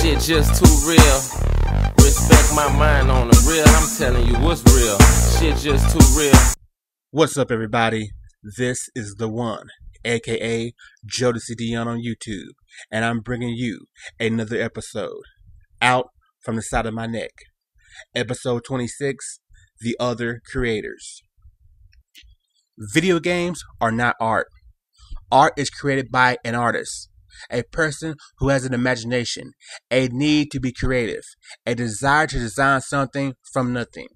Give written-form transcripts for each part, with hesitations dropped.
Shit just too real. Respect my mind on the real. I'm telling you what's real. Shit just too real. What's up, everybody? This is the one, aka jodecideion on YouTube, and I'm bringing you another episode out from the side of my neck. Episode 26, The Other Creators. Video games are not art. Art is created by an artist, a person who has an imagination, a need to be creative, a desire to design something from nothing.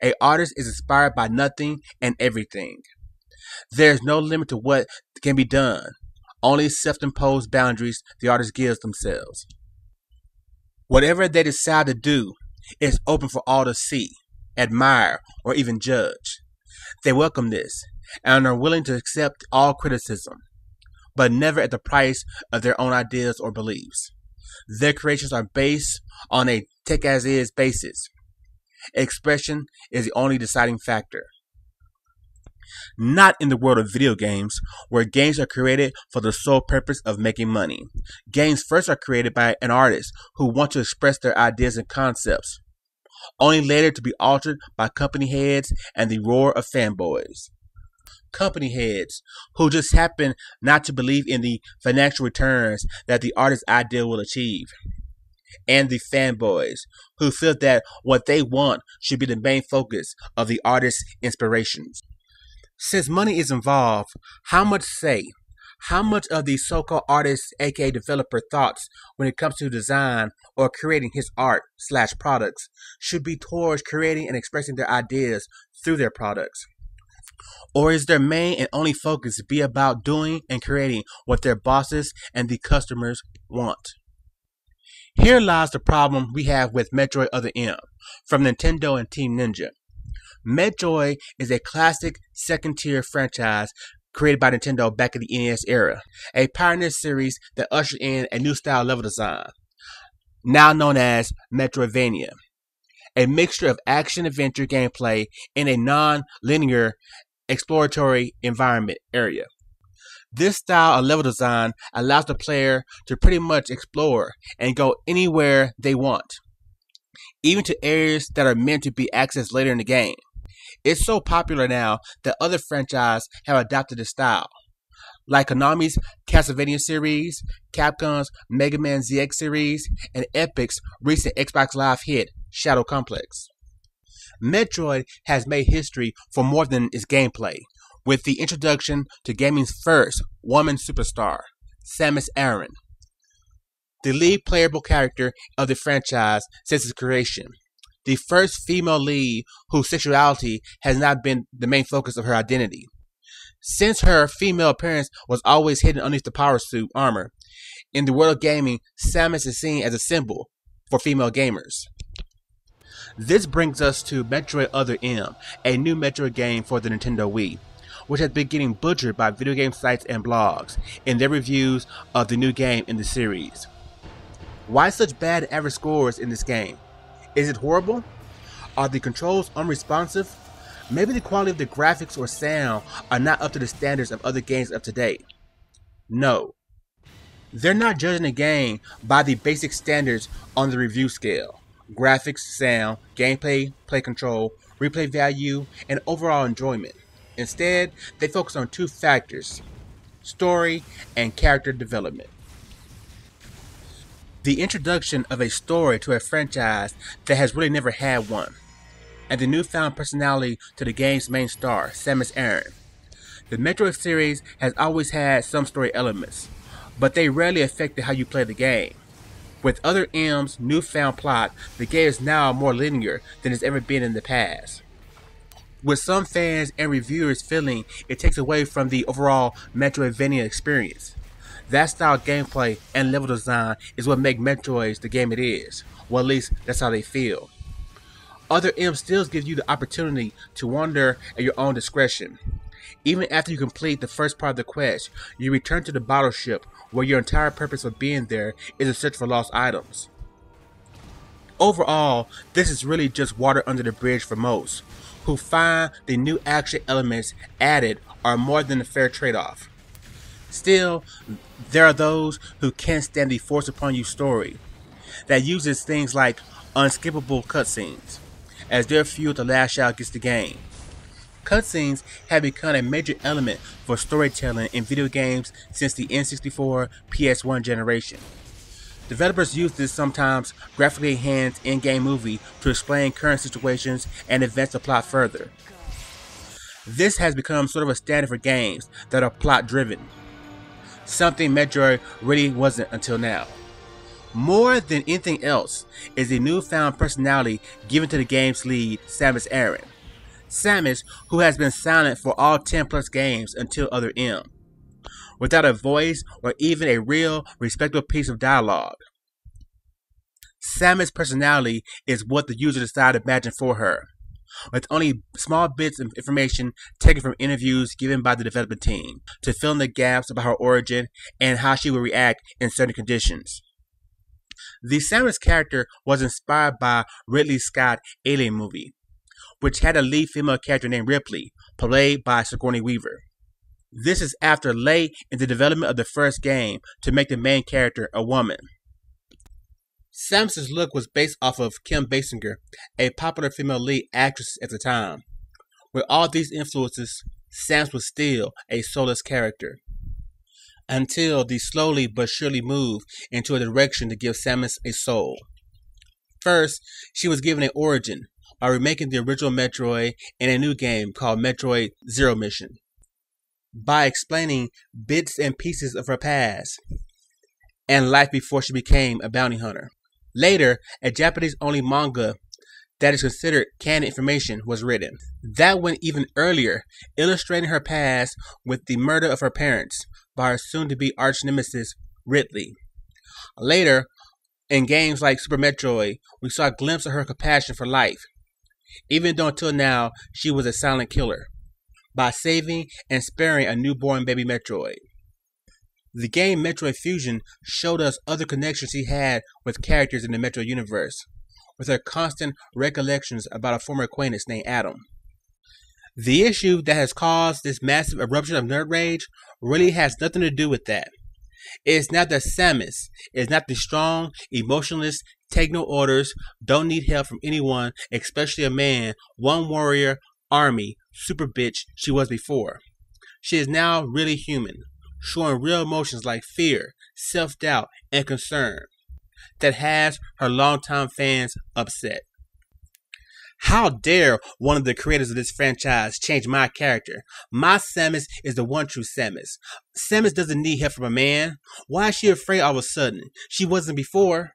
An artist is inspired by nothing and everything. There is no limit to what can be done, only self-imposed boundaries the artist gives themselves. Whatever they decide to do is open for all to see, admire, or even judge. They welcome this and are willing to accept all criticism, but never at the price of their own ideas or beliefs. Their creations are based on a take-as-is basis. Expression is the only deciding factor. Not in the world of video games, where games are created for the sole purpose of making money. Games first are created by an artist who wants to express their ideas and concepts, only later to be altered by company heads and the roar of fanboys. Company heads who just happen not to believe in the financial returns that the artist's idea will achieve. And the fanboys who feel that what they want should be the main focus of the artist's inspirations. Since money is involved, how much of the so-called artist's aka developer thoughts when it comes to design or creating his art/products should be towards creating and expressing their ideas through their products? Or is their main and only focus be about doing and creating what their bosses and the customers want? Here lies the problem we have with Metroid Other M from Nintendo and Team Ninja. Metroid is a classic second-tier franchise created by Nintendo back in the NES era, a pioneer series that ushered in a new style level design, now known as Metroidvania, a mixture of action-adventure gameplay in a non-linear exploratory environment area. This style of level design allows the player to pretty much explore and go anywhere they want, even to areas that are meant to be accessed later in the game. It's so popular now that other franchises have adopted the style, like Konami's Castlevania series, Capcom's Mega Man ZX series, and Epic's recent Xbox Live hit, Shadow Complex. Metroid has made history for more than its gameplay, with the introduction to gaming's first woman superstar, Samus Aran, the lead playable character of the franchise since its creation, the first female lead whose sexuality has not been the main focus of her identity. Since her female appearance was always hidden underneath the power suit armor, in the world of gaming, Samus is seen as a symbol for female gamers. This brings us to Metroid Other M, a new Metroid game for the Nintendo Wii, which has been getting butchered by video game sites and blogs in their reviews of the new game in the series. Why such bad average scores in this game? Is it horrible? Are the controls unresponsive? Maybe the quality of the graphics or sound are not up to the standards of other games of today. No. They're not judging the game by the basic standards on the review scale: graphics, sound, gameplay, play control, replay value, and overall enjoyment. Instead, they focus on two factors: story and character development. The introduction of a story to a franchise that has really never had one, and the newfound personality to the game's main star, Samus Aran. The Metroid series has always had some story elements, but they rarely affected how you play the game. With Other M's newfound plot, the game is now more linear than it's ever been in the past, with some fans and reviewers feeling it takes away from the overall Metroidvania experience. That style of gameplay and level design is what makes Metroid the game it is. Well, at least that's how they feel. Other M still gives you the opportunity to wander at your own discretion. Even after you complete the first part of the quest, you return to the battleship where your entire purpose of being there is to search for lost items. Overall, this is really just water under the bridge for most, who find the new action elements added are more than a fair trade-off. Still, there are those who can't stand the force upon you story. that uses things like unskippable cutscenes, as their fuel to lash out against the game. Cutscenes have become a major element for storytelling in video games since the N64 PS1 generation. Developers use this sometimes graphically enhanced in-game movie to explain current situations and advance the plot further. This has become sort of a standard for games that are plot-driven, something Metroid really wasn't until now. More than anything else is the newfound personality given to the game's lead, Samus Aran. Samus, who has been silent for all 10 plus games until Other M, without a voice or even a real, respectable piece of dialogue. Samus' personality is what the user decides to imagine for her, with only small bits of information taken from interviews given by the development team to fill in the gaps about her origin and how she would react in certain conditions. The Samus character was inspired by Ridley Scott's Alien movie, which had a lead female character named Ripley, played by Sigourney Weaver. This is after late in the development of the first game to make the main character a woman. Samus' look was based off of Kim Basinger, a popular female lead actress at the time. With all these influences, Samus was still a soulless character, until the slowly but surely move into a direction to give Samus a soul. First, she was given an origin by remaking the original Metroid in a new game called Metroid Zero Mission, by explaining bits and pieces of her past and life before she became a bounty hunter. Later, a Japanese-only manga that is considered canon information was written. That went even earlier, illustrating her past with the murder of her parents by her soon-to-be arch-nemesis, Ridley. Later, in games like Super Metroid, we saw a glimpse of her compassion for life, even though until now she was a silent killer, by saving and sparing a newborn baby Metroid. The game Metroid Fusion showed us other connections he had with characters in the Metroid universe, with her constant recollections about a former acquaintance named Adam. The issue that has caused this massive eruption of nerd rage really has nothing to do with that. It's not that Samus is not the strong, emotionless, take no orders, don't need help from anyone, especially a man, one warrior, army, super bitch she was before. She is now really human, showing real emotions like fear, self-doubt, and concern that has her longtime fans upset. How dare one of the creators of this franchise change my character? My Samus is the one true Samus. Samus doesn't need help from a man. Why is she afraid all of a sudden? She wasn't before.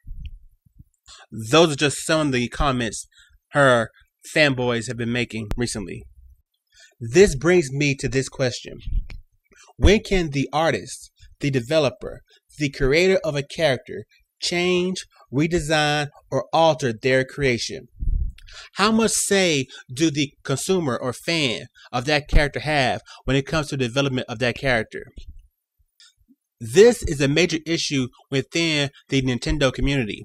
Those are just some of the comments her fanboys have been making recently. This brings me to this question. When can the artist, the developer, the creator of a character change, redesign, or alter their creation? How much say do the consumer or fan of that character have when it comes to the development of that character? This is a major issue within the Nintendo community,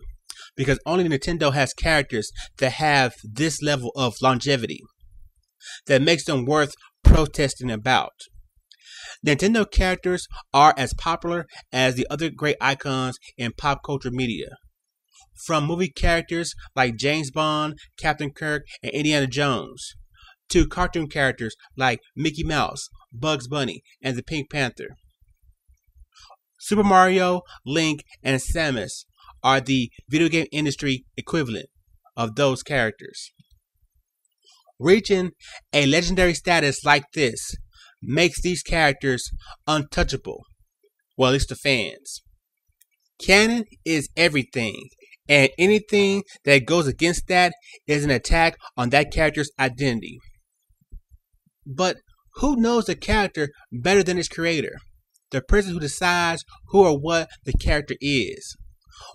because only Nintendo has characters that have this level of longevity that makes them worth protesting about. Nintendo characters are as popular as the other great icons in pop culture media. From movie characters like James Bond, Captain Kirk, and Indiana Jones, to cartoon characters like Mickey Mouse, Bugs Bunny, and the Pink Panther. Super Mario, Link, and Samus are the video game industry equivalent of those characters. Reaching a legendary status like this makes these characters untouchable, well, at least to fans. Canon is everything, and anything that goes against that is an attack on that character's identity. But who knows the character better than its creator? The person who decides who or what the character is.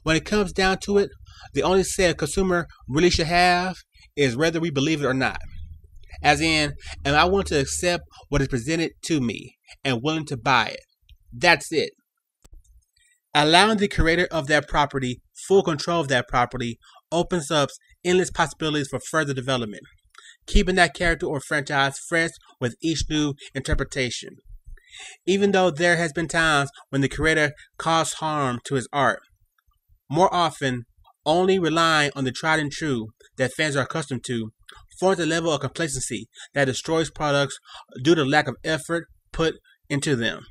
When it comes down to it, the only say a consumer really should have is whether we believe it or not. As in, am I willing to accept what is presented to me and willing to buy it? That's it. Allowing the creator of that property full control of that property opens up endless possibilities for further development, keeping that character or franchise fresh with each new interpretation. Even though there has been times when the creator caused harm to his art, more often only relying on the tried and true that fans are accustomed to, forms a level of complacency that destroys products due to lack of effort put into them.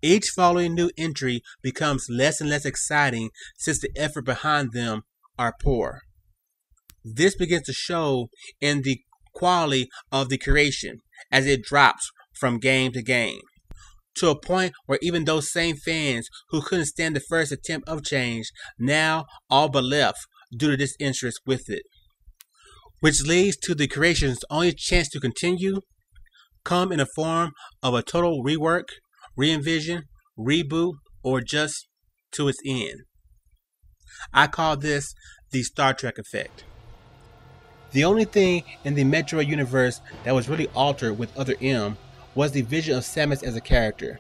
Each following new entry becomes less and less exciting since the effort behind them are poor. This begins to show in the quality of the creation as it drops from game to game, to a point where even those same fans who couldn't stand the first attempt of change now all but left due to disinterest with it, which leads to the creation's only chance to continue come in the form of a total rework, re-envision, reboot, or just to its end. I call this the Star Trek effect. The only thing in the Metroid universe that was really altered with Other M was the vision of Samus as a character.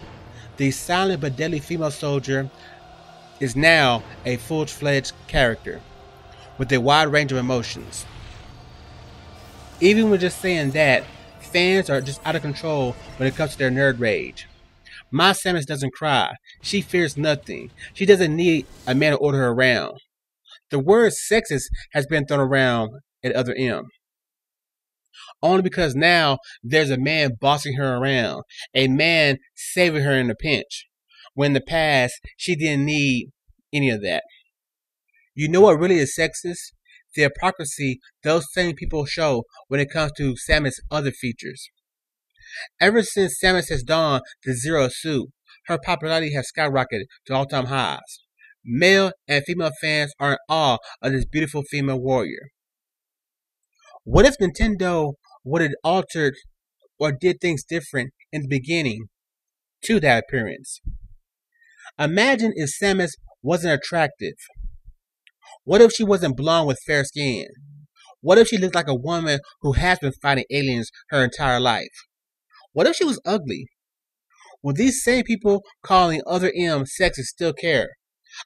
The silent but deadly female soldier is now a full-fledged character with a wide range of emotions. Even with just saying that, fans are just out of control when it comes to their nerd rage. My Samus doesn't cry. She fears nothing. She doesn't need a man to order her around. The word sexist has been thrown around at Other M. Only because now there's a man bossing her around, a man saving her in a pinch, when in the past she didn't need any of that. You know what really is sexist? The hypocrisy those same people show when it comes to Samus' other features. Ever since Samus has donned the Zero suit, her popularity has skyrocketed to all-time highs. Male and female fans are in awe of this beautiful female warrior. What if Nintendo would have altered or did things different in the beginning to that appearance? Imagine if Samus wasn't attractive. What if she wasn't blonde with fair skin? What if she looked like a woman who has been fighting aliens her entire life? What if she was ugly? Will these same people calling Other M sexist still care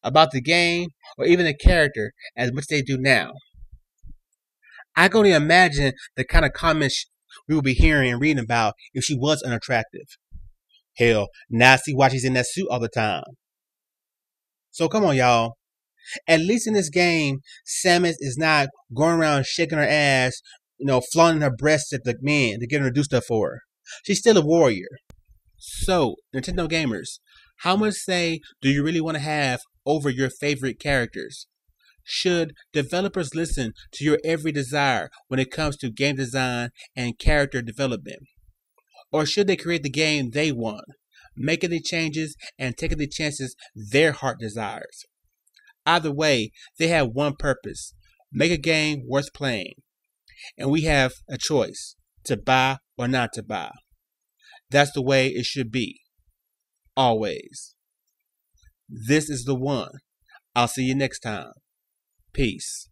about the game or even the character as much as they do now? I can only imagine the kind of comments we will be hearing and reading about if she was unattractive. Hell, now I see why she's in that suit all the time. So come on, y'all. At least in this game, Samus is not going around shaking her ass, flaunting her breasts at the men to get her to do stuff for her. She's still a warrior. So, Nintendo gamers, how much say do you really want to have over your favorite characters? Should developers listen to your every desire when it comes to game design and character development? Or should they create the game they want, making the changes and taking the chances their heart desires? Either way, they have one purpose: make a game worth playing. And we have a choice to buy or not to buy. That's the way it should be. Always. This is the one. I'll see you next time. Peace.